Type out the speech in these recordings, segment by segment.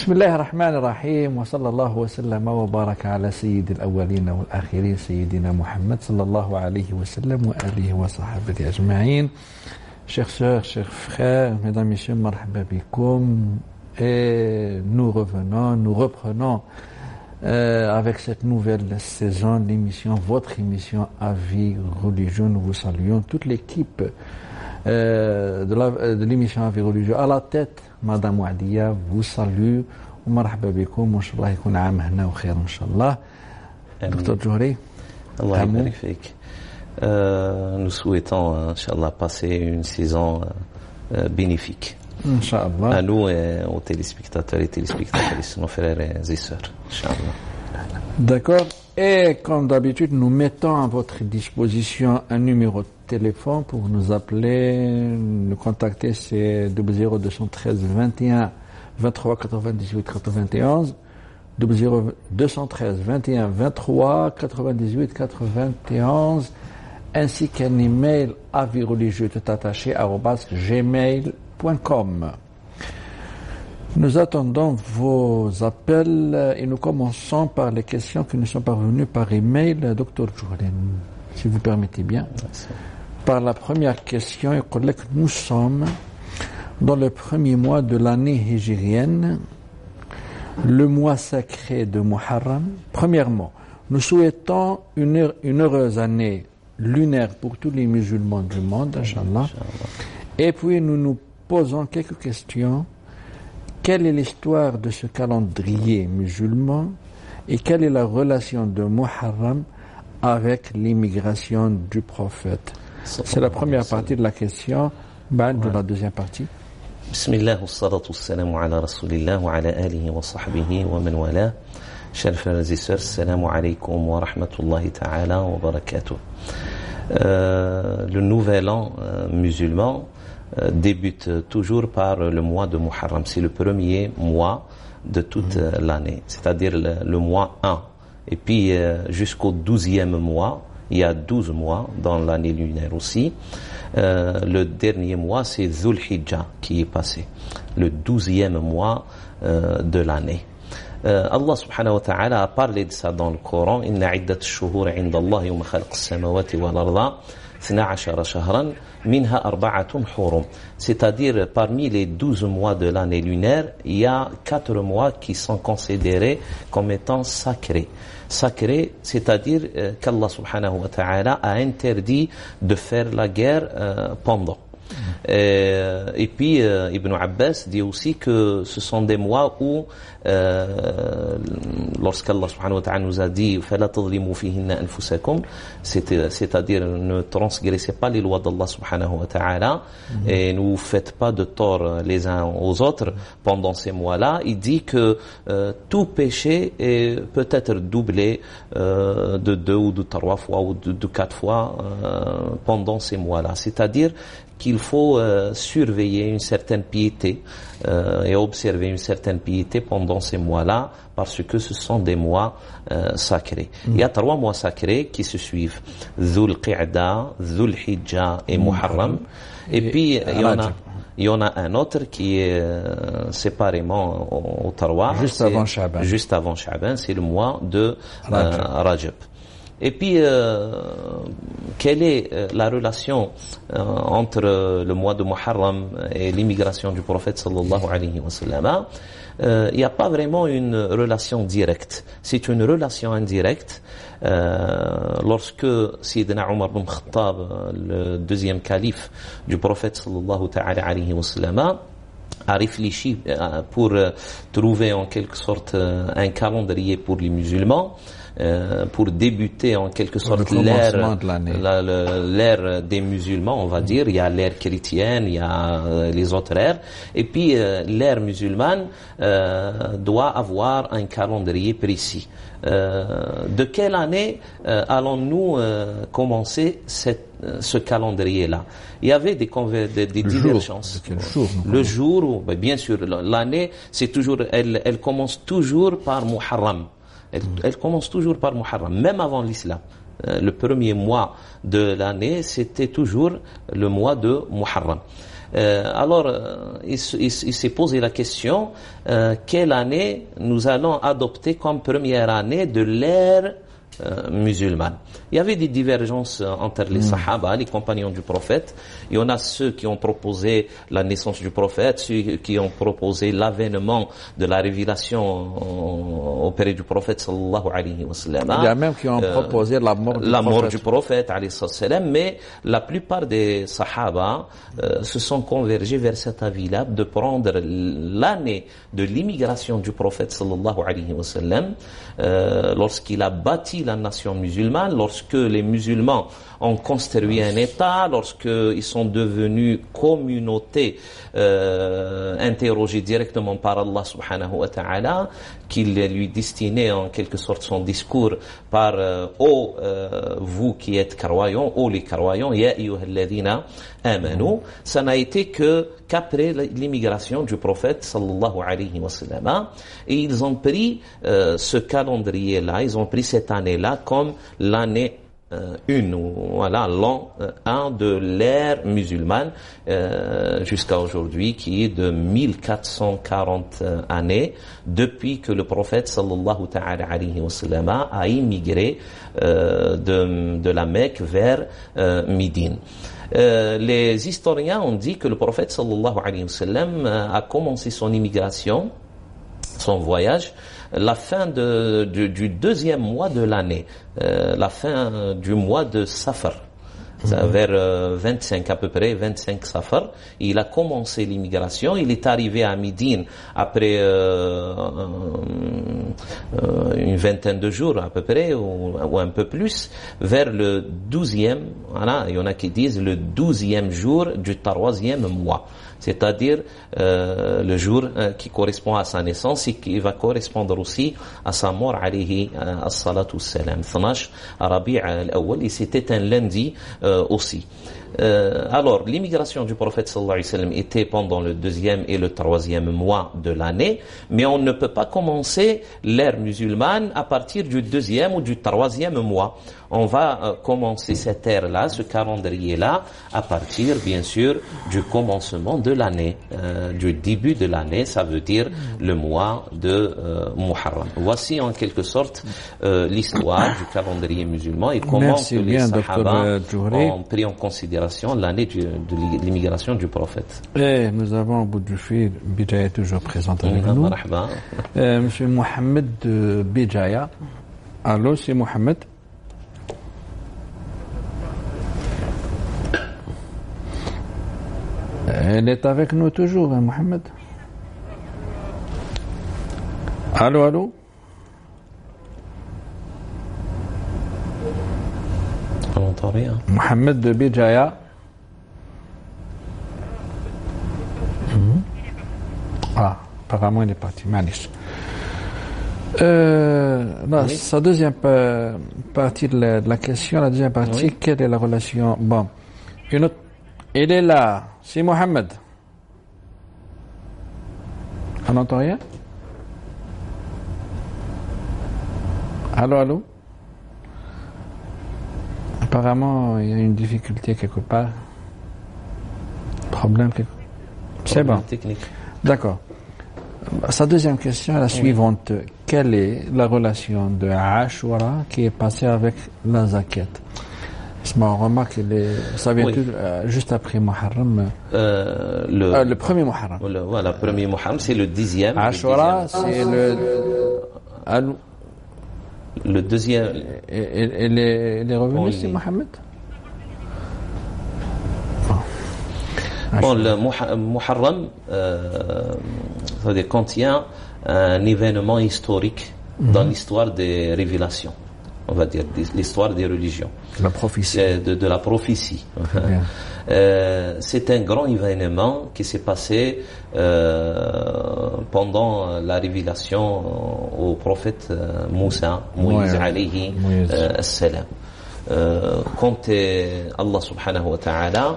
بسم الله الرحمن الرحيم وصلى الله وسلم وبارك على سيد الأولين والآخرين سيدنا محمد صلى الله عليه وسلم وآله وصحبه أجمعين. Chers sœurs, chers frères, mesdames, messieurs, marhaba bikoum. Et nous reprenons avec cette nouvelle saison l'émission, votre émission Avis religieux. Nous vous saluons, toute l'équipe de l'émission Avis religieux. À la tête, Madame Ouadia vous salue. ومرحبا بكم وان شاء الله يكون عام هنا وخير ان شاء الله. دكتور جوهري الله يبارك فيك. Nous souhaitons inchallah passer une saison bénéfique. Inch'Allah. À nous et aux téléspectateurs et téléspectatrices, nos frères et sœurs. Inch'Allah. D'accord. Et comme d'habitude, nous mettons à votre disposition un numéro de téléphone pour nous appeler, nous contacter, c'est 00213 21 23 98 91, 00213 21 23 98 91, ainsi qu'un email avisreligieux@gmail.com. Nous attendons vos appels et nous commençons par les questions qui nous sont parvenues par email. Dr Jouren, si vous permettez bien. Par la première question, il dit que nous sommes dans le premier mois de l'année hijrienne, le mois sacré de Muharram. Premièrement, nous souhaitons une heureuse année lunaire pour tous les musulmans du monde, Inch'Allah. Et puis nous nous posons quelques questions. Quelle est l'histoire de ce calendrier musulman et quelle est la relation de Muharram avec l'immigration du prophète? C'est la première partie de la question. De la deuxième partie. Bismillah, wassalatu wassalamu ala rasulillah wa ala alihi wa sahbihi wa man wala. Chers frères et sœurs, assalamu alaikum wa rahmatullahi ta'ala wa barakatuh. Le nouvel an musulman débute toujours par le mois de Muharram. C'est le premier mois de toute l'année, c'est-à-dire le mois 1. Et puis jusqu'au 12e mois, il y a 12 mois dans l'année lunaire aussi. Le dernier mois, c'est Dhul Hijjah qui est passé, le 12e mois de l'année. Allah subhanahu wa ta'ala a parlé de ça dans le Coran. Inna iddat ash-shuhur 'inda Allah yawma khalaq as-samawati wal arda 12 shahran minha arba'atun hurum. C'est-à-dire parmi les 12 mois de l'année lunaire, il y a 4 mois qui sont considérés comme étant sacrés. Sacré, c'est-à-dire qu'Allah subhanahu wa ta'ala a interdit de faire la guerre pendant. Et puis Ibn Abbas dit aussi que ce sont des mois où lorsqu'Allah subhanahu wa ta'ala nous a dit فَلَا تَظْلِمُوا فِيهِنَّ أَنفُسَكُمْ, c'est-à-dire ne transgressez pas les lois d'Allah subhanahu wa ta'ala et ne vous faites pas de tort les uns aux autres pendant ces mois-là. Il dit que tout péché peut être doublé de 2 ou de 3 fois ou de 4 fois pendant ces mois-là, c'est-à-dire qu'il faut surveiller une certaine piété et observer une certaine piété pendant ces mois-là, parce que ce sont des mois sacrés. Il y a 3 mois sacrés qui se suivent: Dhul Qa'da, Dhul Hijjah et Muharram. Et puis il y en a un autre qui est séparément au Tarwa, juste avant Sha'ban, c'est le mois de Rajab. Et puis, quelle est la relation entre le mois de Muharram et l'immigration du prophète sallallahu alayhi wa sallam? Il n'y a pas vraiment une relation directe. C'est une relation indirecte. Lorsque Sayyidina Omar ibn Khattab, le deuxième calife du prophète sallallahu alayhi wa sallam, a réfléchi pour trouver en quelque sorte un calendrier pour les musulmans, pour débuter en quelque sorte l'ère des musulmans, on va dire. Il y a l'ère chrétienne, il y a les autres ères, et puis l'ère musulmane doit avoir un calendrier précis. De quelle année allons-nous commencer ce calendrier-là? Il y avait des divergences. Le jour où, bien sûr, l'année, c'est toujours, elle commence toujours par Muharram. Elle commence toujours par Muharram, même avant l'islam. Le premier mois de l'année, c'était toujours le mois de Muharram. Il s'est posé la question, quelle année nous allons adopter comme première année de l'ère musulmane. Il y avait des divergences entre les sahaba, les compagnons du prophète. Il y en a ceux qui ont proposé la naissance du prophète, ceux qui ont proposé l'avènement de la révélation auprès du prophète sallallahu alayhi wa sallam. Il y a même qui ont proposé la mort du prophète alayhi sallam, mais la plupart des sahaba se sont convergés vers cet avis-là de prendre l'année de l'immigration du prophète sallallahu alayhi wa sallam, lorsqu'il a bâti la nation musulmane, lorsque les musulmans ont construit un État, lorsqu'ils sont devenus communauté interrogée directement par Allah subhanahu wa ta'ala, qu'il lui destinait en quelque sorte son discours par ô vous qui êtes croyants, ô les croyants, ya ayyuhalladhina amanu. Ça n'a été qu'après l'immigration du prophète sallallahu alayhi wa sallam, et ils ont pris ce calendrier-là, ils ont pris cette année-là comme l'année voilà, l'an 1 de l'ère musulmane jusqu'à aujourd'hui, qui est de 1440 années depuis que le prophète sallallahu ta'ala alayhi wa sallam a immigré de la Mecque vers Médine. Les historiens ont dit que le prophète sallallahu alayhi wa sallam a commencé son immigration, son voyage, la fin du deuxième mois de l'année, la fin du mois de Safar, vers 25 à peu près, 25 Safar. Il a commencé l'immigration, il est arrivé à Médine après une vingtaine de jours à peu près, ou un peu plus, vers le 12e, voilà, il y en a qui disent le 12e jour du 3e mois. C'est-à-dire le jour qui correspond à sa naissance et qui va correspondre aussi à sa mort alayhi as-salatu was-salam. 12 Rabi' al-awwal, et c'était un lundi aussi. Alors, l'immigration du prophète sallallahu alayhi wa sallam était pendant le 2e et le 3e mois de l'année, mais on ne peut pas commencer l'ère musulmane à partir du 2e ou du 3e mois. On va commencer cette ère-là, ce calendrier-là, à partir, bien sûr, du commencement de l'année, du début de l'année, ça veut dire le mois de Muharram. Voici en quelque sorte l'histoire du calendrier musulman et comment que les Sahaba ont pris en considération l'année de l'immigration du prophète. Et nous avons au bout du fil Bijaya toujours présent avec nous. Monsieur Mohamed Bijaya. Allô, c'est Mohamed. Elle est avec nous toujours, hein, Mohamed. Allô, allô. On n'entend rien. Mohamed de Bijaya. Ah, apparemment il est parti. Manish. Là, oui. Sa deuxième partie de la question, la deuxième partie, oui. Quelle est la relation? Bon, une autre. Il est là, c'est Mohamed. On n'entend rien? Allô, allô? Apparemment, il y a une difficulté quelque part. Problème quelque part. C'est bon. Technique. D'accord. Sa deuxième question est la suivante. Quelle est la relation de Ashura qui est passée avec la zakat? On remarque ça vient juste après Muharram. Le premier Muharram. Voilà, le premier Muharram, c'est le 10e. Ashura, c'est le deuxième. Et les revenus, c'est Mohamed? Bon, le Muharram contient un événement historique dans l'histoire des révélations, on va dire, l'histoire des religions. La prophétie. De la prophétie. C'est un grand événement qui s'est passé pendant la révélation au prophète Moïse alayhi as-salam. Quand Allah subhanahu wa ta'ala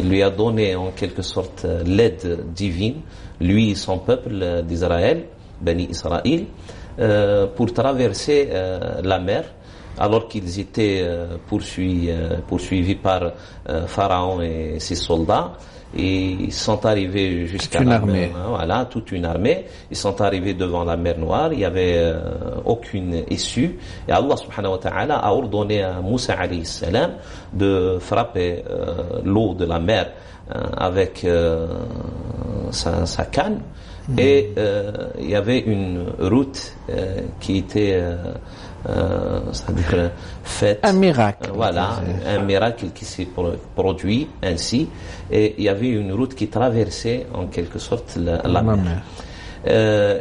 lui a donné en quelque sorte l'aide divine, lui et son peuple d'Israël, Bani Israël, pour traverser la mer. alors qu'ils étaient poursuivis par Pharaon et ses soldats. Et ils sont arrivés jusqu'à la mer, voilà, toute une armée. Ils sont arrivés devant la mer Noire. Il y avait aucune issue. Et Allah subhanahu wa ta'ala a ordonné à Moussa alayhi salam de frapper l'eau de la mer avec sa canne. Et il y avait une route qui était c'est-à-dire faite, un miracle, voilà, un miracle qui s'est produit ainsi, et il y avait une route qui traversait en quelque sorte la mer.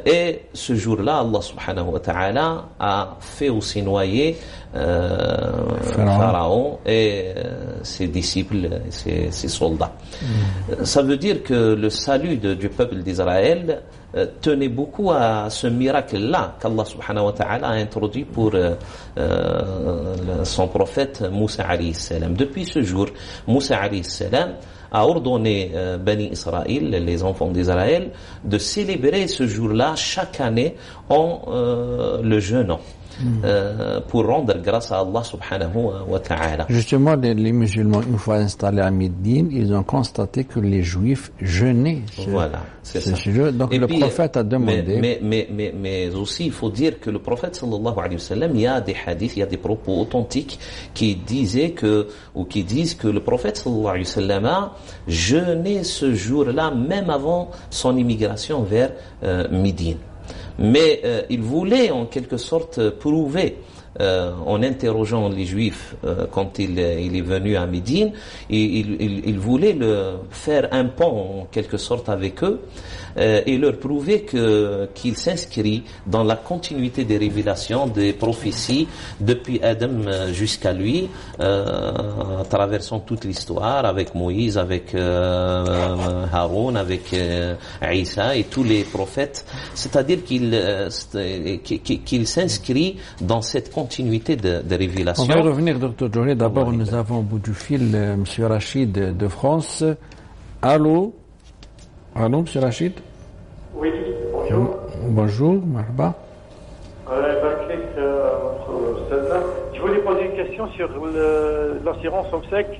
Et ce jour-là, Allah subhanahu wa ta'ala a fait aussi noyer Pharaon et ses disciples, ses soldats. Ça veut dire que le salut du peuple d'Israël tenait beaucoup à ce miracle-là qu'Allah subhanahu wa ta'ala a introduit pour son prophète Moussa alayhi salam. Depuis ce jour, Moussa alayhi salam a ordonné Bani Israël, les enfants d'Israël, de célébrer ce jour-là chaque année en le jeûnant. Pour rendre grâce à Allah subhanahu wa ta'ala. Justement, les musulmans, une fois installés à Médine, ils ont constaté que les juifs jeûnaient. Voilà, c'est ça. Donc le prophète a demandé. Mais aussi, il faut dire que le prophète sallallahu alayhi wa sallam, il y a des hadiths, il y a des propos authentiques qui disent que le prophète sallallahu alayhi wa sallam a jeûné ce jour-là, même avant son immigration vers Médine. Mais il voulait en quelque sorte prouver, en interrogeant les Juifs quand il est venu à Médine, il voulait faire un pont en quelque sorte avec eux et leur prouver qu'il s'inscrit dans la continuité des révélations, des prophéties depuis Adam jusqu'à lui, traversant toute l'histoire avec Moïse, avec Haroun, avec Isa et tous les prophètes. C'est-à-dire qu'il s'inscrit dans cette continuité de révélations. On va revenir, Dr. Djouri. D'abord, nous avons au bout du fil M. Rachid de France. Allô, M. Rachid? Oui, bonjour. Bonjour, marhaba. Je voulais poser une question sur l'assurance obsèque.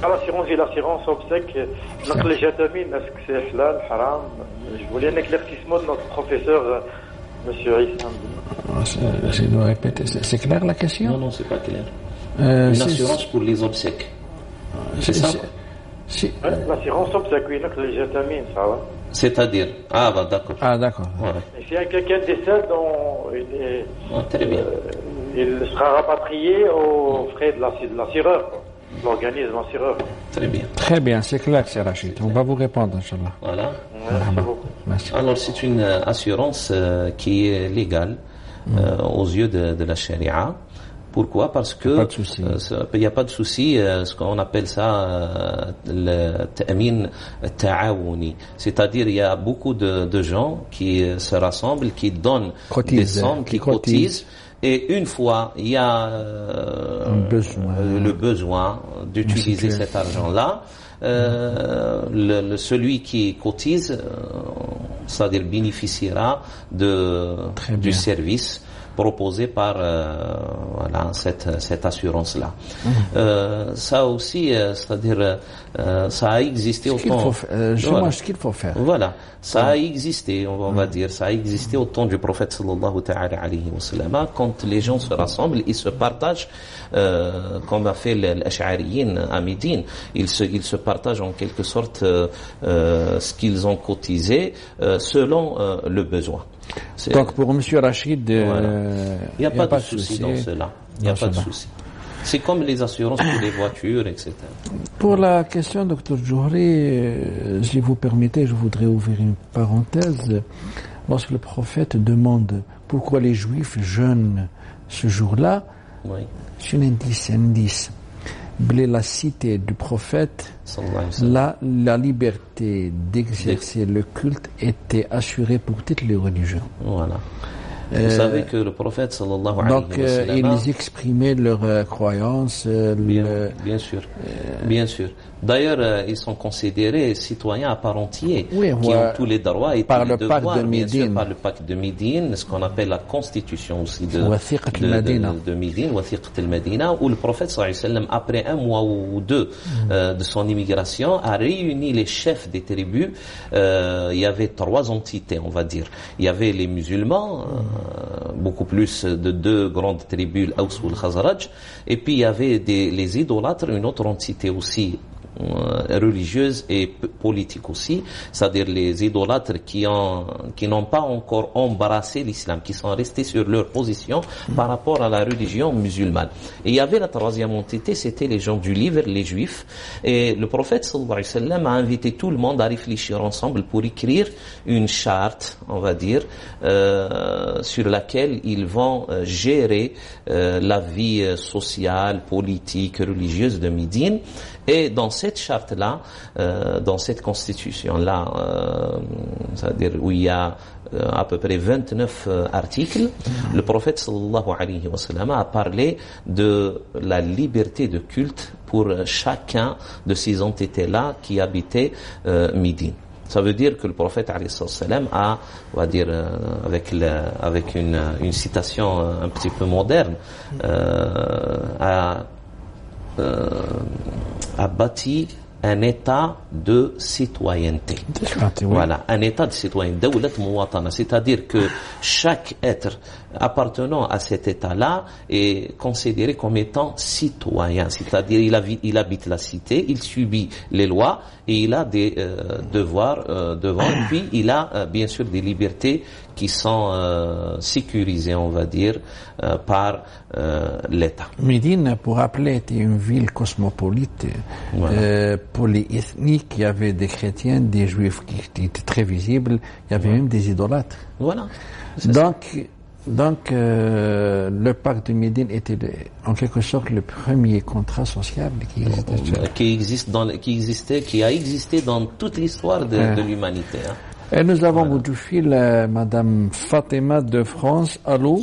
L'assurance et l'assurance obsèque. Notre légitimité, est-ce que c'est halal, haram? Je voulais un éclaircissement de notre professeur, M. Issa. Je dois répéter. C'est clair la question? Non, c'est pas clair. Une assurance pour les obsèques. C'est ça? L'assurance obsèque, oui, notre légitimité, ça va. C'est-à-dire? Ah, bah, d'accord. Ah, d'accord. Ouais. Et si quelqu'un décède, très bien. Il sera rapatrié aux frais de l'assureur, l'organisme assureur. Très bien. Très bien, c'est clair, c'est Rachid. On va vous répondre, Inch'Allah. Voilà. Merci beaucoup. Merci. Alors, c'est une assurance qui est légale aux yeux de la charia. Pourquoi? Parce que il n'y a pas de souci. Ce qu'on appelle ça le ta'min ta'awuni, c'est-à-dire il y a beaucoup de gens qui se rassemblent, qui donnent des sommes, qui cotisent. Et une fois il y a le besoin d'utiliser cet argent-là, celui qui cotise, c'est-à-dire bénéficiera du service proposé par voilà cette assurance-là. Ça aussi, c'est-à-dire ça a existé au temps. Ce qu'il faut faire. Voilà, ça a existé, on va dire, ça a existé au temps du prophète sallallahu ta'ala alayhi wa sallam, quand les gens se rassemblent, ils se partagent, comme a fait l'Ash'ariyin à Médine, ils se partagent en quelque sorte ce qu'ils ont cotisé selon le besoin. Donc pour M. Rachid, voilà. Il n'y a pas de souci dans cela. Il n'y a pas de souci. C'est comme les assurances pour les voitures, etc. Pour la question, Dr. Djouri, si vous permettez, je voudrais ouvrir une parenthèse. Lorsque le prophète demande pourquoi les Juifs jeûnent ce jour-là, c'est un indice. La cité du prophète, la liberté d'exercer le culte était assurée pour toutes les religions. Voilà. Vous savez que le prophète sallallahu alayhi wa sallam, ils exprimaient leur croyance. Bien sûr. D'ailleurs, ils sont considérés citoyens à part entière, oui, qui ont tous les droits et tous les devoirs, bien sûr, par le pacte de Médine, ce qu'on appelle la constitution aussi de Médine, Wathiqat al-Madina, où le prophète sallallahu alayhi wa sallam, après un mois ou deux de son immigration, a réuni les chefs des tribus. Il y avait 3 entités, on va dire. Il y avait les musulmans, beaucoup plus de 2 grandes tribus, l'Aws ou le Khazraj, et puis il y avait les idolâtres, une autre entité aussi religieuse et politique aussi, c'est-à-dire les idolâtres qui n'ont pas encore embrassé l'islam, qui sont restés sur leur position par rapport à la religion musulmane. Et il y avait la 3e entité, c'était les gens du livre, les juifs, et le prophète sallallahu alayhi wa sallam a invité tout le monde à réfléchir ensemble pour écrire une charte, on va dire, sur laquelle ils vont gérer la vie sociale, politique, religieuse de Médine. Et dans cette charte-là, dans cette constitution-là, c'est-à-dire où il y a à peu près 29 articles, le prophète sallallahu alayhi wa sallam a parlé de la liberté de culte pour chacun de ces entités-là qui habitaient Médine. Ça veut dire que le prophète alayhi salam a, on va dire, avec une citation un petit peu moderne, a bâti un état de citoyenneté. Voilà, un état de citoyenneté, c'est-à-dire que chaque être appartenant à cet état-là est considéré comme étant citoyen, c'est-à-dire il habite la cité, il subit les lois et il a des devoirs devant, et puis il a bien sûr des libertés qui sont sécurisées, on va dire, par l'État. Médine, pour rappeler, était une ville cosmopolite, voilà. Polyethnique. Il y avait des chrétiens, des juifs qui étaient très visibles, il y avait même des idolâtres. Voilà. Donc, le pacte de Médine était en quelque sorte le premier contrat sociable qui a existé dans toute l'histoire de l'humanité. Hein. Et nous avons au bout du fil Madame Fatima de France. Allô?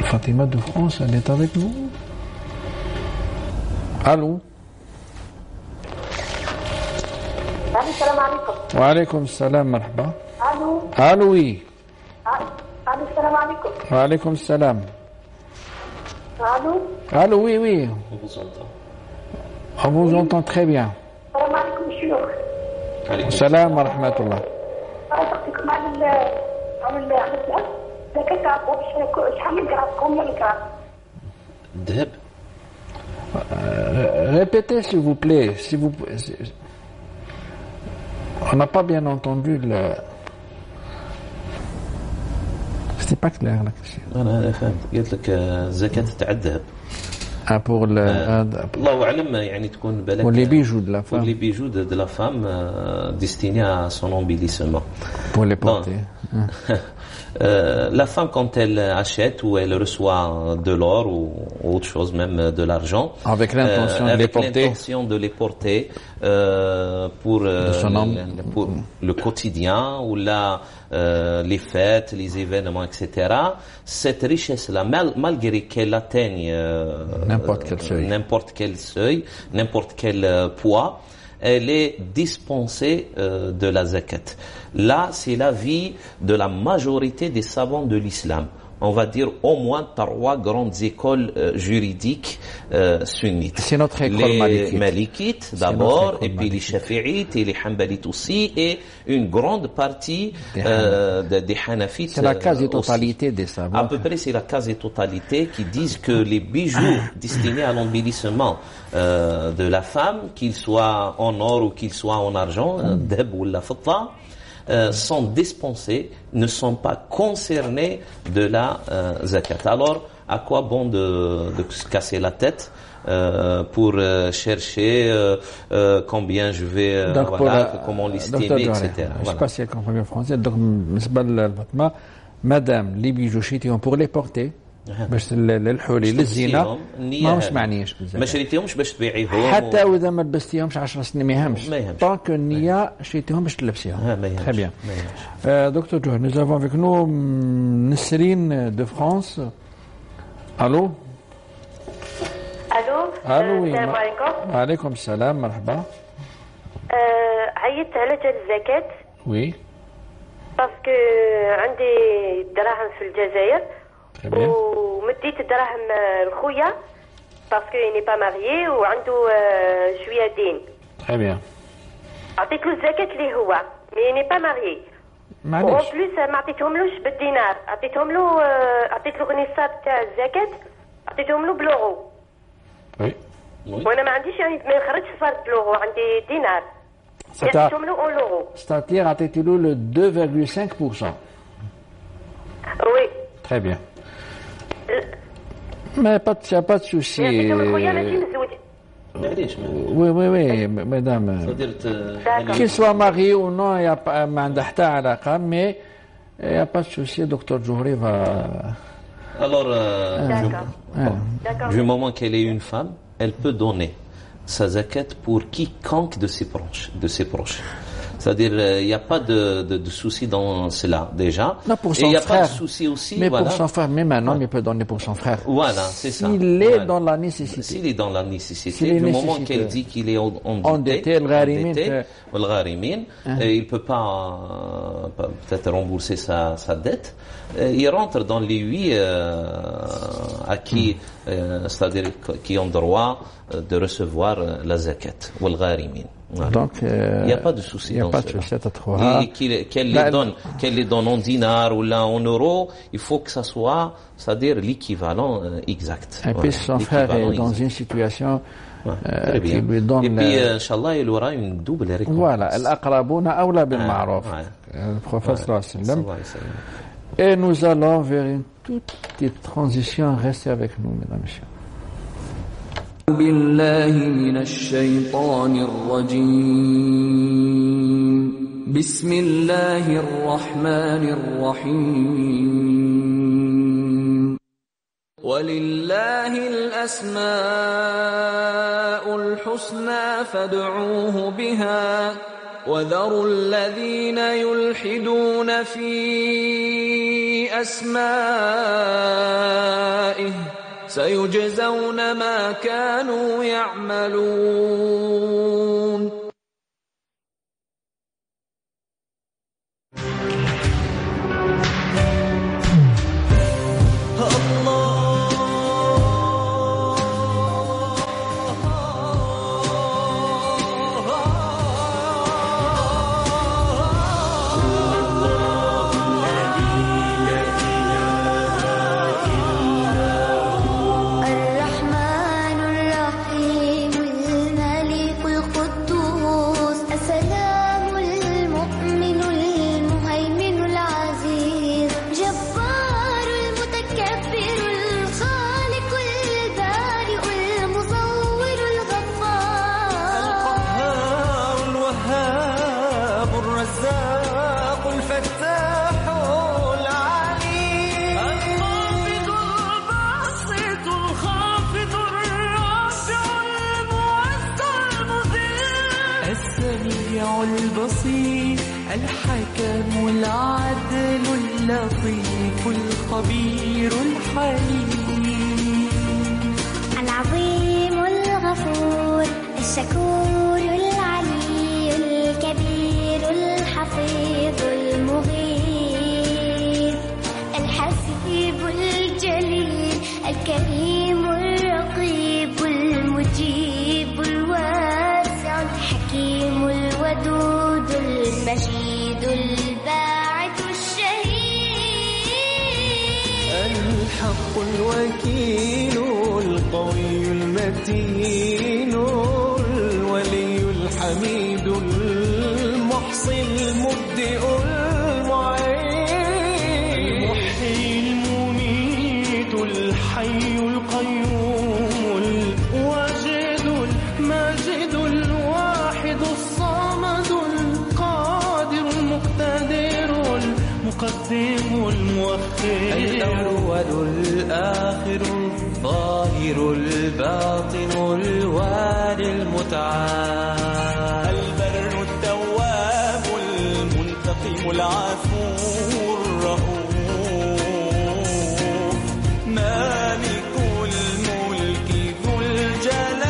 Fatima de France, elle est avec nous? Allô? Salam alaikum. Wa alaykum salam, marhaba. Allô? Allô, oui. Allô, salam alaikum. Wa alaykum salam. Allô? Allô, oui, oui. On vous entend. On vous entend très bien. Salam alaikum, شيوخ. Salam wa rahmatullah. أعطيكم عن زكاة عطوا شحال من قراصكم الكرام. الذهب. Répétez s'il vous plaît. On n'a pas bien entendu le. C'était pas clair la question. أنا فهمت. قلت لك زكاة تاع الذهب. Pour le. الله أعلم يعني تكون بالك. Pour les bijoux de la femme. Pour les bijoux de la femme destinés à son embellissement. Pour les porter. La femme, quand elle achète ou elle reçoit de l'or ou autre chose, même de l'argent, avec l'intention de les porter pour le quotidien ou les fêtes, les événements, etc. Cette richesse-là, malgré qu'elle atteigne n'importe quel seuil, n'importe quel poids, elle est dispensée de la zakat. Là, c'est l'avis de la majorité des savants de l'islam. On va dire au moins 3 grandes écoles juridiques sunnites. C'est notre école malikite d'abord, et puis les shafi'ites et les hanbalites aussi, et une grande partie des hanafites. C'est la quasi-totalité des savants. À peu près, c'est la quasi-totalité qui disent que les bijoux destinés à l'embellissement de la femme, qu'ils soient en or ou qu'ils soient en argent, dhab ou la fidda, sont dispensés, ne sont pas concernés de la zakat. Alors, à quoi bon de se casser la tête pour chercher combien je vais, comment l'estimer, etc. Je ne sais pas si elle comprend bien français. Donc, madame, les bijoux chétillons pour les porter, باش للحولي للزينه ماهوش معنيش بزاف ما شريتيهمش باش تبيعيهم حتى واذا ما لبستيهمش 10 سنين ما يهمش طونك النيه شريتيهم باش تلبسيهم très bien. Docteur Johar, nous avons avec nous Nesrine de France. Allô? Allô? الو السلام عليكم. وعليكم السلام مرحبا. عيطت على جال الزكاة. وي باسكو عندي دراهم في الجزائر ومديت الدراهم لخويا باسكو يني با ماريي وعنده شويه دين. تري بيان. عطيت له الزكاة اللي هو مي يني با ماريي. معليش. و بليس ما عطيتهملوش بالدينار، عطيتهم له عطيت له النصاب تاع الزكاة عطيتهم له بلورو. وي. وانا ما عنديش يعني ما نخرجش فرد بلورو، عندي دينار. عطيتهم له اون لورو. C'est-à-dire عطيتي له le 2,5%. وي. Très bien. Mais pas de souci. عطيتهم لخويا ماشي مزوج. Oui, madame. Qu'il soit marié ou non, il n'y a pas mais il n'y a pas de souci, docteur Djouri va... Alors, du moment qu'elle est une femme, elle peut donner sa zakat pour quiconque de ses proches. C'est-à-dire, il n'y a pas de souci dans cela, déjà. Non, pour son et il n'y a frère. pas de souci aussi, mais voilà. Pour son frère, même un homme, il peut donner pour son frère. Voilà, c'est ça. S'il est dans la nécessité. S'il est dans la nécessité, du moment qu'elle dit qu'il est endetté, le gharimine, il peut pas peut-être rembourser sa dette. Il rentre dans les 8 à qui, c'est-à-dire qui ont droit de recevoir la zakat ou le gharimine. Voilà. Donc, il n'y a pas de souci dans cela. Qu'elle les donne en dinars ou là en euros, il faut que ça soit, c'est-à-dire l'équivalent exact. Et puis son frère est dans une situation qui lui donne... Et puis, Inch'Allah, il aura une double récompense. Voilà, al-aqrabouna awla bil ma'ruf. Le prophète sallallahu alayhi wa sallam. Et nous allons vers une toute petite transition. Restez avec nous, mesdames et messieurs. بالله من الشيطان الرجيم بسم الله الرحمن الرحيم ولله الأسماء الحسنى فادعوه بها وذروا الذين يلحدون في أسمائه سيجزون ما كانوا يعملون البصير الحكم العدل اللطيف الخبير الحليم العظيم الغفور الشكور العلي الكبير الحفيظ المغيث الحسيب الجليل الكريم الرقيب المجيب الواسع الحكيم الودود المجيد الباعث الشهيد الحق الوكيل القوي المتين الولي الحميد المحصي المبدئ المعين المحيي المميت الحي القيوم الواجد الماجد الواحد الصمد القادر المقتدر المقدم المؤخر الأول الآخر الظاهر الباطن الوالي المتعال البر التواب المنتقم العفو الرؤوف مالك الملك ذو الجلال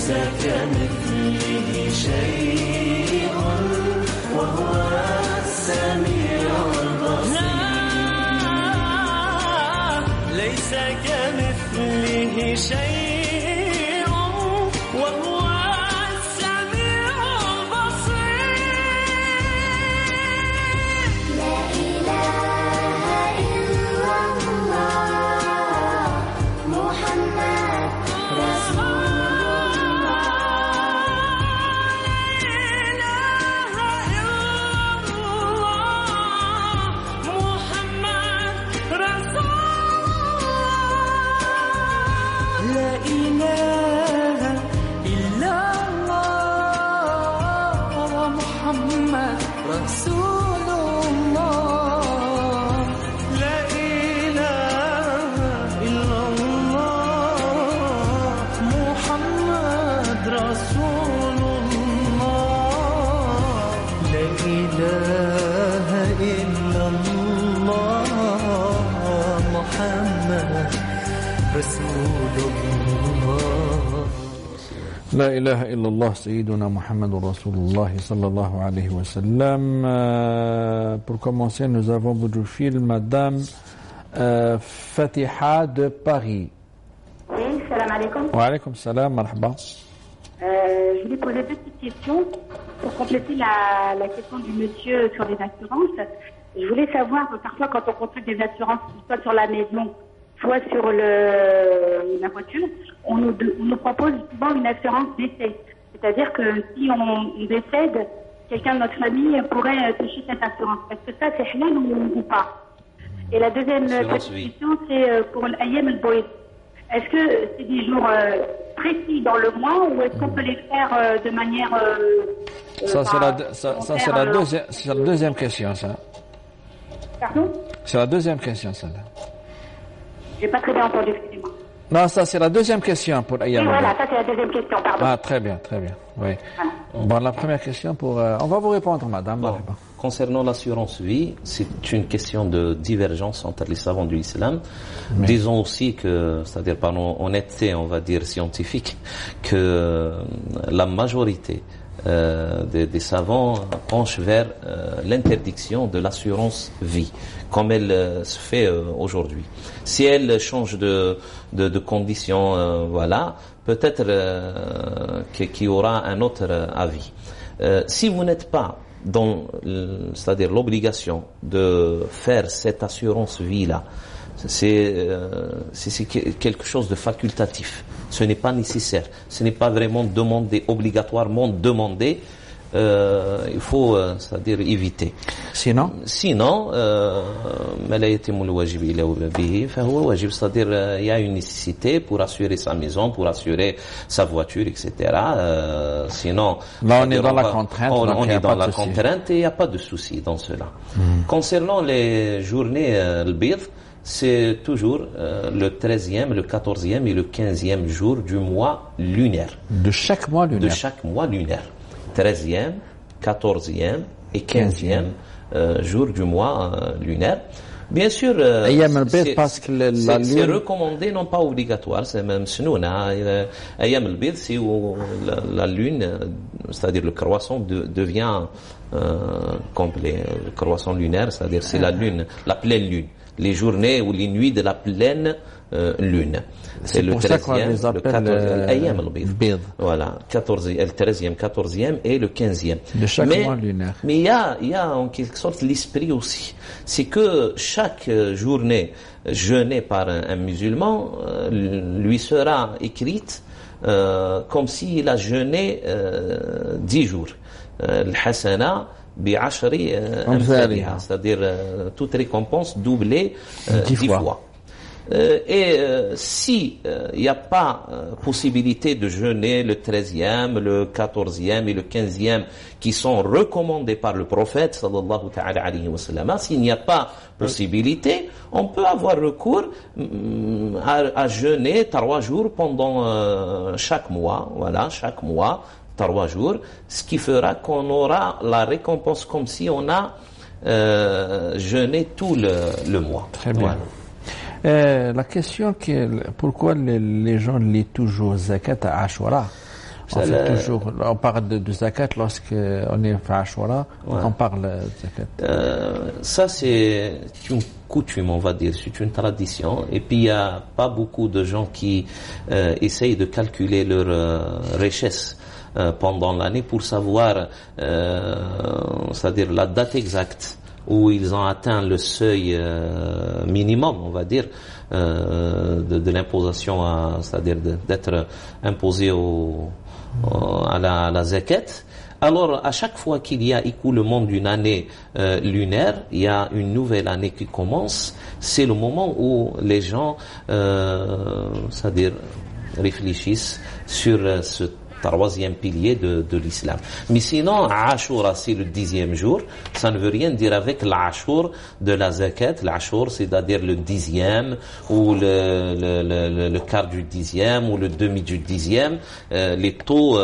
ليس كمثله شيء وهو السميع البصير ليس كمثله شيء وهو السميع البصير لا إله إلا الله محمد رسول لا إله إلا الله محمد رسول الله لا إله إلا الله محمد رسول الله لا إله إلا الله محمد رسول الله لا إله إلا الله سيدنا محمد رسول الله صلى الله عليه وسلم. Pour commencer, nous avons bout du fil Madame Fatiha de Paris. Oui, salam alaikum. Wa alaykum salam, marhaba. Je voulais poser deux petites questions pour compléter la question du monsieur sur les assurances. Je voulais savoir, parfois quand on contracte des assurances, soit sur la maison, soit sur la voiture, on nous propose souvent une assurance décès. C'est-à-dire que si on décède, quelqu'un de notre famille pourrait toucher cette assurance. Est-ce que ça c'est halal ou pas? Et la deuxième question, c'est pour l'Ayyam al-Boyd. Est-ce que c'est des jours précis dans le mois ou est-ce qu'on peut les faire de manière... Ça, c'est la deuxième question, ça. Pardon? C'est la deuxième question, celle-là. J'ai pas très bien entendu, excusez-moi. Non, ça, c'est la deuxième question pour Ayyam Oui, al-Boyd. voilà, ça c'est la deuxième question, pardon. Ah, très bien, très bien. Oui. Voilà. Bon, la première question pour... on va vous répondre, madame. Bon, concernant l'assurance vie, c'est une question de divergence entre les savants de l'islam. Disons aussi que, c'est-à-dire par honnêteté, on va dire scientifique, que la majorité des savants penchent vers l'interdiction de l'assurance vie, comme elle se fait aujourd'hui. Si elle change de conditions, voilà, peut-être qu'il y aura un autre avis. Si vous n'êtes pas dans, c'est-à-dire l'obligation de faire cette assurance vie-là, c'est quelque chose de facultatif. Ce n'est pas nécessaire. Ce n'est pas vraiment demandé, obligatoirement demandé. Il faut, c'est-à-dire éviter. Sinon, c'est-à-dire il y a une nécessité pour assurer sa maison, pour assurer sa voiture, etc. Sinon, là on est dans la contrainte. On est dans la contrainte et il n'y a pas de souci dans cela. Concernant les journées le bid, c'est toujours le 13e, le 14e et le 15e jour du mois lunaire. De chaque mois lunaire. De chaque mois lunaire. 13e, 14e et 15e jour du mois lunaire. Bien sûr, c'est recommandé, non pas obligatoire, c'est même sunouna. Ayam al-Bid, c'est où la lune, c'est-à-dire le croissant devient complet. Le croissant lunaire, c'est-à-dire c'est la lune, la pleine lune. Les journées ou les nuits de la pleine lune. C'est le 13e, le 14e, Ayam al-Bid. Voilà, le 13e, 14e et le 15e. De chaque mois lunaire. Mais il y a en quelque sorte l'esprit aussi. C'est que chaque journée jeûnée par un musulman lui sera écrite comme s'il a jeûné 10 jours. Al-Hasana bi'ashri amthaliha, c'est-à-dire toute récompense doublée 10 fois. Et si il n'y a pas possibilité de jeûner le 13e, le 14e et le 15e qui sont recommandés par le prophète sallallahu ta'ala alayhi wa sallam, s'il n'y a pas possibilité, on peut avoir recours à jeûner 3 jours pendant chaque mois, voilà, chaque mois 3 jours, ce qui fera qu'on aura la récompense comme si on a jeûné tout le mois. Très bien. Voilà. La question pourquoi les gens lisent toujours Zakat à Ashura? On fait toujours, on parle de zakat lorsqu'on est à Ashura, on parle de zakat. Ça, c'est une coutume, on va dire, c'est une tradition. Et puis, il n'y a pas beaucoup de gens qui essayent de calculer leur richesse pendant l'année pour savoir, c'est-à-dire la date exacte où ils ont atteint le seuil minimum, on va dire, de l'imposition, c'est-à-dire d'être imposé à la zakat. Alors, à chaque fois qu'il y a écoulement d'une année lunaire, il y a une nouvelle année qui commence. C'est le moment où les gens, c'est-à-dire réfléchissent sur ce troisième pilier de l'islam. Mais sinon, Ashura, c'est le 10e jour. Ça ne veut rien dire avec l'Ashur de la zakat. L'Ashur, c'est-à-dire le 10e ou le quart du 10e ou le demi du 10e, les taux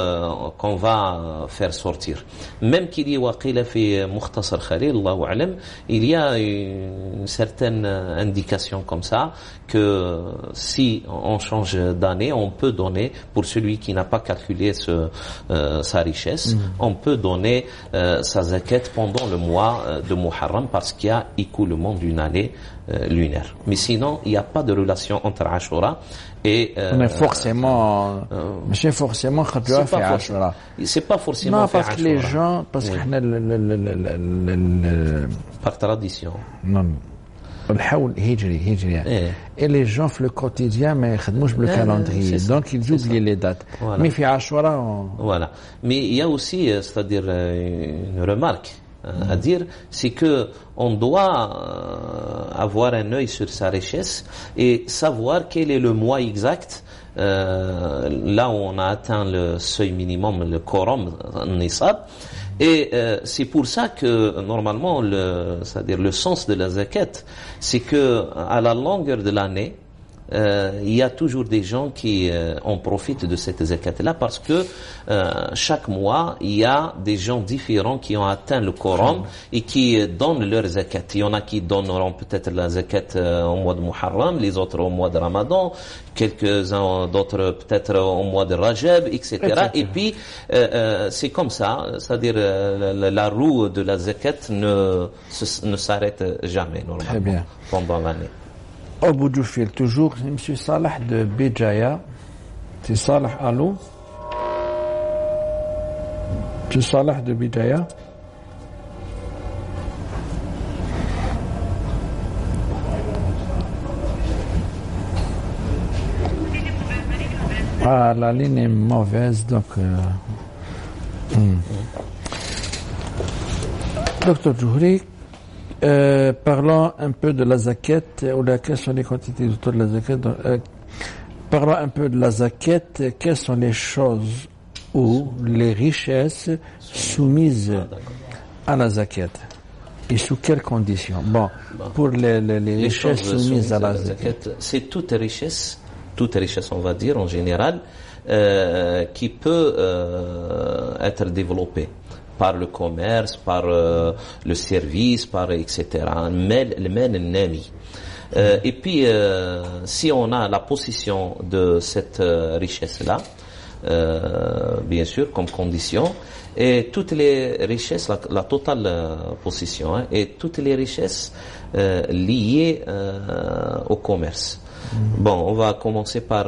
qu'on va faire sortir. Même qu'il y ait fi Mukhtasar Khalil, Allahu a'lam, il y a une certaine indication comme ça que si on change d'année, on peut donner, pour celui qui n'a pas calculé sa richesse, on peut donner sa zakat pendant le mois de Muharram parce qu'il y a écoulement d'une année lunaire. Mais sinon, il n'y a pas de relation entre Ashura et mais forcément ماشي forcément خطوة في عاشوراء. C'est pas forcément non, fait parce que les Ashura. gens parce que par tradition. non الحول هجري et les gens في le quotidien ما يخدموش بالكالندري donc ils oublient les dates. Voilà. Mais في عاشوراء Voilà. Mais il y a aussi, c'est-à-dire une remarque à dire, c'est que on doit avoir un œil sur sa richesse et savoir quel est le mois exact là où on a atteint le seuil minimum, le quorum, nisab. Et c'est pour ça que normalement, c'est-à-dire le sens de la zakat, c'est que à la longueur de l'année, il y a toujours des gens qui en profitent de cette zakat-là parce que chaque mois, il y a des gens différents qui ont atteint le quorum et qui donnent leur zakat. Il y en a qui donneront peut-être la zakat au mois de Muharram, les autres au mois de Ramadan, quelques-uns d'autres peut-être au mois de Rajab, etc. Et puis, c'est comme ça, c'est-à-dire la roue de la zakat ne s'arrête jamais normalement pendant l'année. Abu Djoufil, toujours, M. Salah de Béjaïa. C'est Salah, allô? M. Salah de Béjaïa. Ah, la ligne est mauvaise, donc... Docteur Djouri, parlons un peu de la zakat, ou quelles sont les quantités autour de la zakat. Parlons un peu de la zakat, quelles sont les choses ou les richesses soumises à la zakat et sous quelles conditions. Bon, pour les richesses soumises à la zakat, c'est toute richesse on va dire en général, qui peut être développée par le commerce, par le service, par etc. Et puis, si on a la possession de cette richesse-là, bien sûr, comme condition, et toutes les richesses, la totale possession, et toutes les richesses liées au commerce. Bon, on va commencer par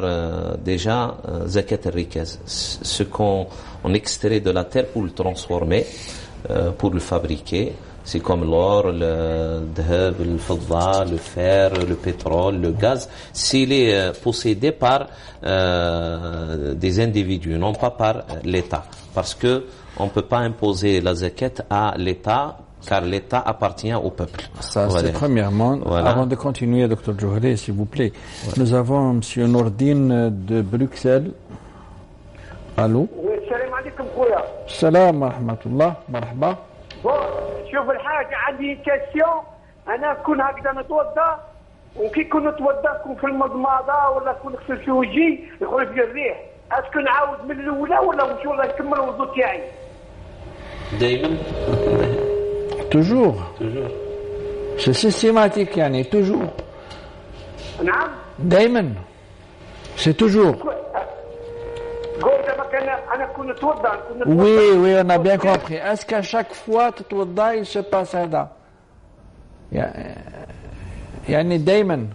déjà zakat al-rikaz, ce qu'on extrait de la terre pour le transformer, pour le fabriquer. C'est comme l'or, le dhab, le fidda, le fer, le pétrole, le gaz. S'il est possédé par des individus, non pas par l'État, parce que on peut pas imposer la zakat à l'État, car l'État appartient au peuple. Ça, c'est premièrement. Voilà. Avant de continuer, Dr Djouri, s'il vous plaît, nous avons M. Nourdine de Bruxelles. Allô? السلام عليكم خويا. السلام ورحمة الله، مرحبا. شوف الحاجة عندي كاسيون، أنا كون هكذا نتوضأ وكي كون نتوضأ كون في المضمضة ولا كون نغسل في وجهي يخرج لي الريح، أسكو نعاود من الأولى ولا نمشي ولا نكمل الوضوء تاعي؟ دائما. Toujours. C'est systématique, يعني toujours. نعم. دائما. C'est toujours. قلت ما كان انا كون نتوضا Oui, on a bien compris. Est-ce qu'à chaque fois tu توضا il se passe هذا؟ يعني دايما.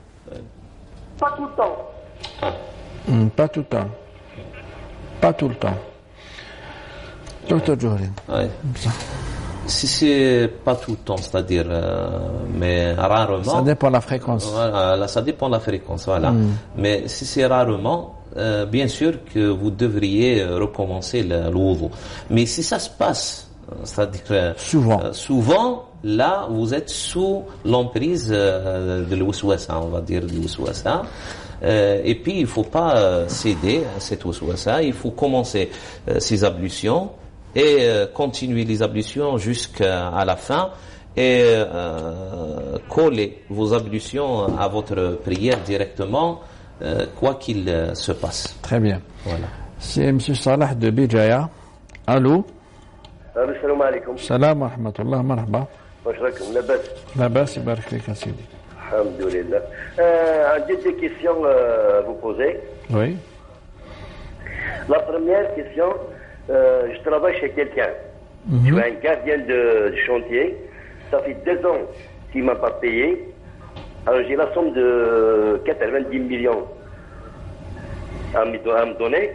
با تو طون. Pas tout le temps. Pas tout le temps. Docteur Djouhrine. Ouais. Si c'est pas tout le temps, c'est-à-dire, mais rarement. Ça dépend de la fréquence. Voilà, là, ça dépend de la fréquence, voilà. Mais si c'est rarement, bien sûr que vous devriez recommencer le wudu. Mais si ça se passe, c'est-à-dire souvent, là, vous êtes sous l'emprise de l'waswasa, on va dire de l'waswasa. Et puis, il faut pas céder à cette waswasa, il faut commencer ces ablutions et continuer les ablutions jusqu'à la fin et coller vos ablutions à votre prière directement, quoi qu'il se passe. Très bien. Voilà. C'est M. Salah de Bijaya. Allô? السلام عليكم. السلام ورحمة الله. مرحبا. واش راكم لاباس؟ لاباس يبارك فيك يا سيدي. الحمد لله. عندي des questions à vous poser. Oui. La première question, je travaille chez quelqu'un. Je suis un gardien de chantier. Ça fait 2 ans qu'il ne m'a pas payé. Alors j'ai la somme de 90 millions à me donner.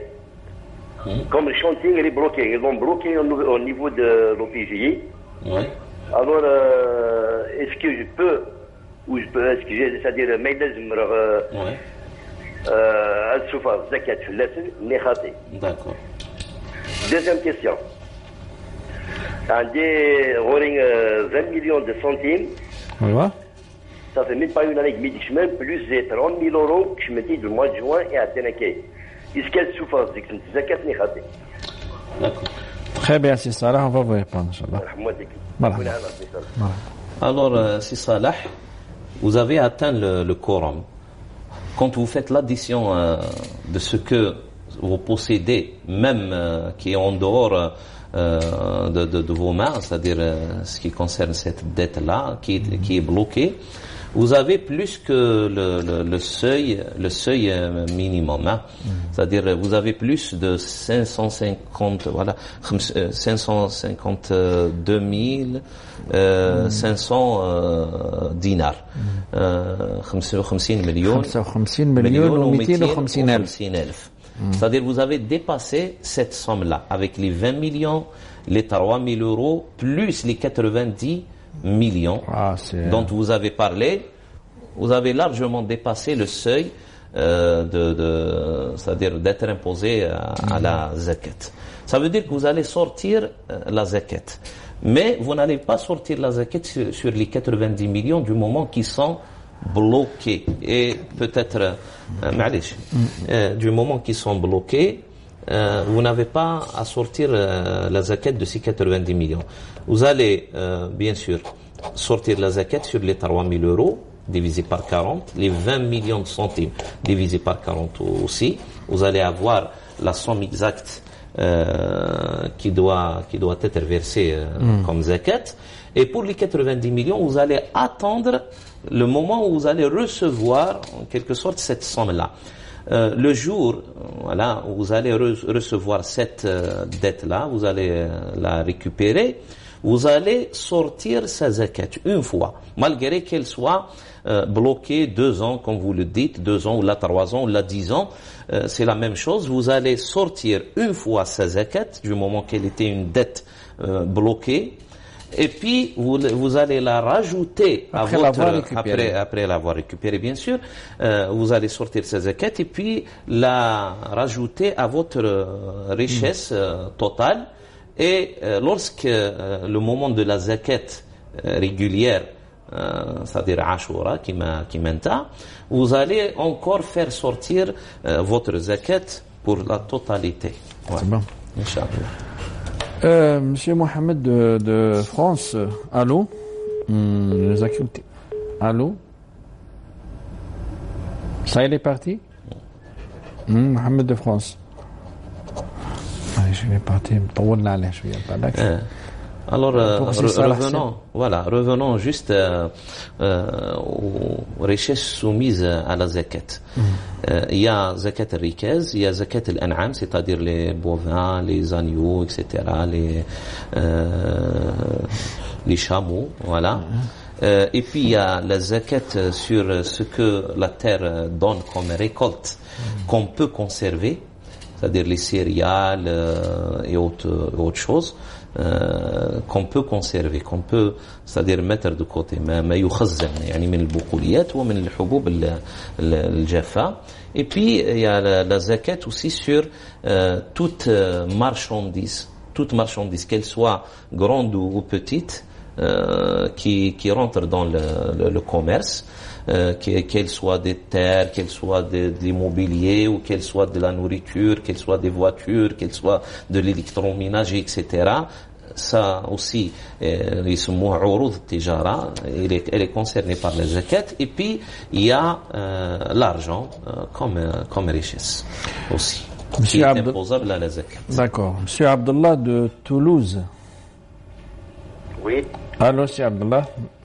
Comme le chantier il est bloqué, ils l'ont bloqué au niveau de l'OPJI. Ouais. Alors est-ce que je peux, est-ce que j'ai, c'est-à-dire ما يلزم السفر زكاة في اللسن اللي خاطي. D'accord. Deuxième question. عندي غورين 20 millions de centimes. Oui. Ça fait même pas une année que je chemin, plus de 30 000 euros que je me dis du mois de juin et à Ténaké. Est-ce qu'elle souffre de zakat ni khati? D'accord. Très bien, c'est ça. Là, on va vous répondre, Inch'Allah. Alors, si Salah, vous avez atteint le quorum. Quand vous faites l'addition de ce que vous possédez, même qui est en dehors de vos mains, c'est-à-dire ce qui concerne cette dette-là, qui est bloquée, vous avez plus que le seuil minimum, hein. C'est-à-dire vous avez plus de 552 500 dinars. 55 مليون 250 ألف. C'est-à-dire vous avez dépassé cette somme-là avec les 20 millions, les 3 000 euros, plus les 90 millions dont vous avez parlé. Vous avez largement dépassé le seuil c'est-à-dire d'être imposé à la zakat. Ça veut dire que vous allez sortir la zakat. Mais vous n'allez pas sortir la zakat sur les 90 millions du moment qu'ils sont bloqués. Et peut-être, du moment qu'ils sont bloqués, vous n'avez pas à sortir la zakat de ces 90 millions. Vous allez, bien sûr, sortir la zakat sur les 3 000 euros, divisé par 40, les 20 millions de centimes divisé par 40 aussi. Vous allez avoir la somme exacte qui doit être versée comme zakat. Et pour les 90 millions, vous allez attendre le moment où vous allez recevoir en quelque sorte cette somme-là. Le jour où vous allez recevoir cette dette-là, vous allez la récupérer, vous allez sortir sa zakat une fois, malgré qu'elle soit bloquée 2 ans, comme vous le dites, 2 ans ou là 3 ans ou là 10 ans, c'est la même chose. Vous allez sortir une fois sa zakat du moment qu'elle était une dette bloquée, et puis vous allez la rajouter après l'avoir récupérée, bien sûr. Vous allez sortir sa zakat et puis la rajouter à votre richesse totale. Et lorsque le moment de la zakat régulière, c'est-à-dire Ashura qui m'entend, vous allez encore faire sortir votre zakat pour la totalité. Ouais. C'est bon. Inch'Allah. Monsieur Mohamed de France, allô? Allô? Ça il est parti? Mohamed de France. Je vais partir. طولنا عليه شوية بعدك. Alors, Pour ces salahs, revenons juste aux richesses soumises à la zakat. Il y a zakat al-rikaz, il y a zakat al-an'am, c'est-à-dire les bovins, les agneaux, etc., les chameaux, voilà. Et puis il y a la zakat sur ce que la terre donne comme récolte, qu'on peut conserver, c'est-à-dire les céréales et autres choses. Qu'on peut conserver, qu'on peut, c'est-à-dire mettre de côté, ما يخزن يعني من البقوليات ومن الحبوب الجافة. Et puis il y a la zakat aussi sur toute marchandise, qu'elle soit grande ou petite, qui rentre dans le commerce. Qu'elle soit des terres, qu'elle soit de l'immobilier, ou qu'elle soit de la nourriture, qu'elle soit des voitures, qu'elle soit de l'électroménager, etc. Ça aussi, elle est concernée par la zakat. Et puis il y a l'argent comme richesse aussi, qui est imposable à la zakat. D'accord. Monsieur Abdullah de Toulouse. Oui. Allô, Monsieur Abdullah.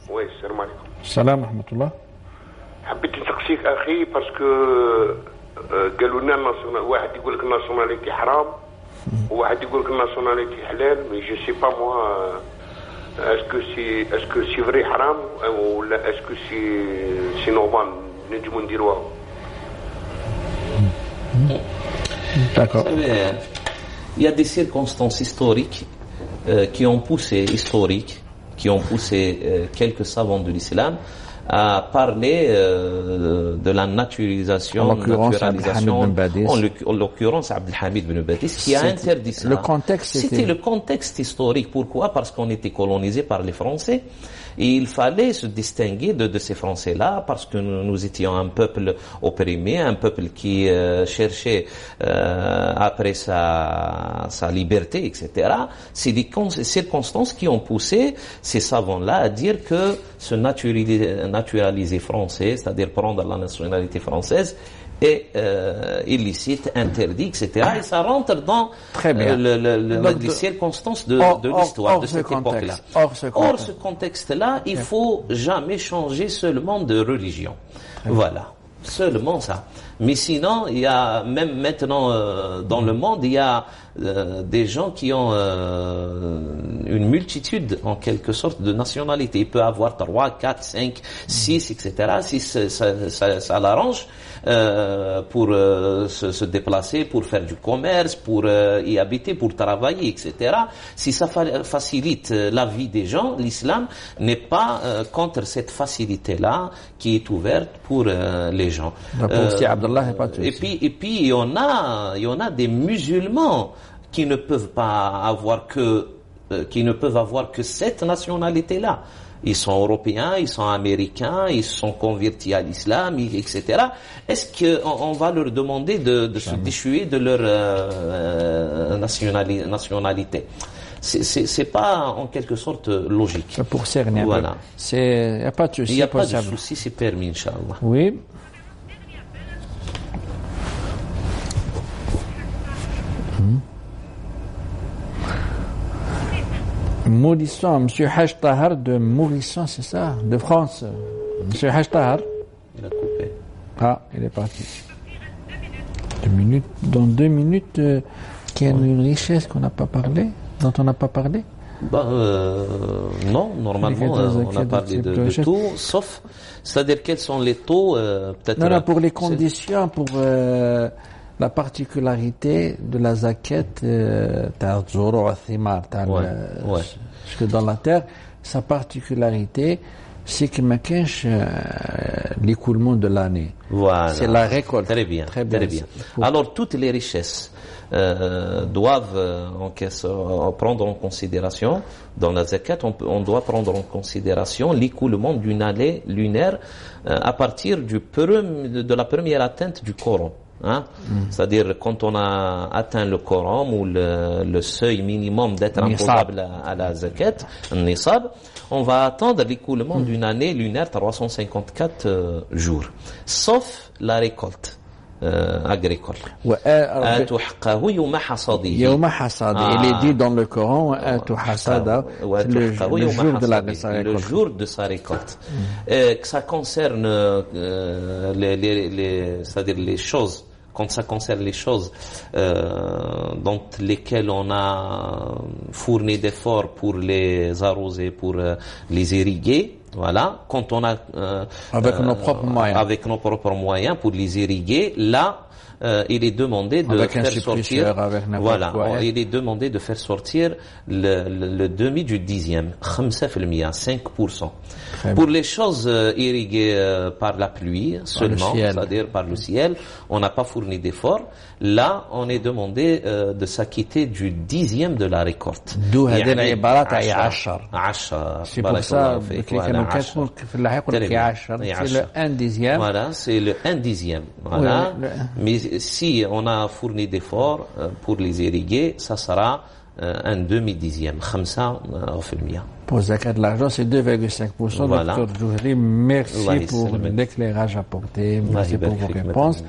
Oui, salam alaikum. Salam rahmatullah. حبيت نسقسيك اخي باسكو قالوا لنا واحد يقول لك الناسيوناليتي حرام وواحد يقول لك الناسيوناليتي حلال مي جو سي با موا اسكو سي فري حرام ولا اسكو سي نورمال نجمو نديروها. D'accord. Il y a des circonstances historiques qui ont poussé quelques savants de l'islam à parler de la naturalisation, en l'occurrence Abdelhamid Ben Badis, qui a interdit ça. Le contexte c'était le contexte historique. Pourquoi? Parce qu'on était colonisé par les Français et il fallait se distinguer de ces Français-là parce que nous étions un peuple opprimé, un peuple qui cherchait après sa liberté, etc. C'est des circonstances qui ont poussé ces savants-là à dire que se naturaliser français, c'est-à-dire prendre la nationalité française, est illicite, interdit, etc. Et ça rentre dans les circonstances de l'histoire de cette époque-là. Or, ce contexte-là, il faut jamais changer seulement de religion. Voilà. Seulement ça. Mais sinon, il y a même maintenant dans le monde, il y a des gens qui ont une multitude en quelque sorte de nationalités. Il peut avoir 3, 4, 5, 6, etc. Si ça l'arrange pour se déplacer, pour faire du commerce, pour y habiter, pour travailler, etc. Si ça facilite la vie des gens, l'islam n'est pas contre cette facilité-là qui est ouverte pour les gens. Et puis il y en a des musulmans qui ne peuvent avoir que cette nationalité-là. Ils sont européens, ils sont américains, ils sont convertis à l'islam, etc. Est-ce qu'on va leur demander de se déchuer de leur nationalité? C'est pas en quelque sorte logique. Pour cerner. Voilà. Il n'y a pas de souci. Il n'y a pas de souci, c'est permis, Inch'Allah. Oui. Mourisson, Monsieur Haj Tahar de Mourisson, c'est ça, de France. Monsieur Haj Tahar. Il a coupé. Ah, il est parti. 2 minutes. Dans 2 minutes, qu'il y a une richesse qu'on n'a pas parlé, dont on n'a pas parlé. Non, normalement, on a parlé de tout, sauf, c'est-à-dire quels sont les taux, peut-être. Non, pour les conditions, pour la particularité de la zakat, parce que dans la terre, sa particularité, c'est qu'il n'y a qu'un l'écoulement de l'année. Voilà. C'est la récolte. Très bien. Alors, toutes les richesses doivent prendre en considération, dans la zakat, on doit prendre en considération l'écoulement d'une année lunaire à partir de la première atteinte du Coran. C'est-à-dire quand on a atteint le quorum ou le seuil minimum d'être imposable à la zakat, nisab, on va attendre l'écoulement d'une année lunaire 354 jours, sauf la récolte. agricole. وآتوا حقه يوم حصاده. يوم حصاده. Il est dit dans le Coran وآتوا حصاده le jour de la récolte. Le jour de sa récolte. Que ça concerne c'est-à-dire les choses, quand ça concerne les choses dans lesquelles on a fourni d'efforts pour les arroser, pour les irriguer, voilà, quand on a avec nos propres moyens pour les irriguer, là il est demandé de avec faire sortir, voilà, il est demandé de faire sortir le demi du dixième, 5%. Pour les choses irriguées par la pluie seulement, c'est-à-dire par le ciel, on n'a pas fourni d'efforts. Là, on est demandé de s'acquitter du dixième de la récolte. d'où هذه العبارة تاع 10. C'est pour ça c'est le 1 dixième. Voilà, c'est le 1 dixième. Voilà. Mais si on a fourni d'efforts pour les irriguer, ça sera un demi-dixième, 5%. Pour zakat de l'argent, c'est 2,5%. Voilà. Dr Djouhri, merci pour l'éclairage apporté, merci pour vos réponses.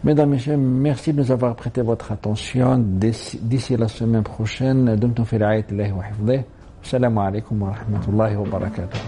Mesdames, Messieurs, merci de nous avoir prêté votre attention. D'ici la semaine prochaine, دمتم في رعاية الله وحفظه. السلام عليكم ورحمة الله وبركاته.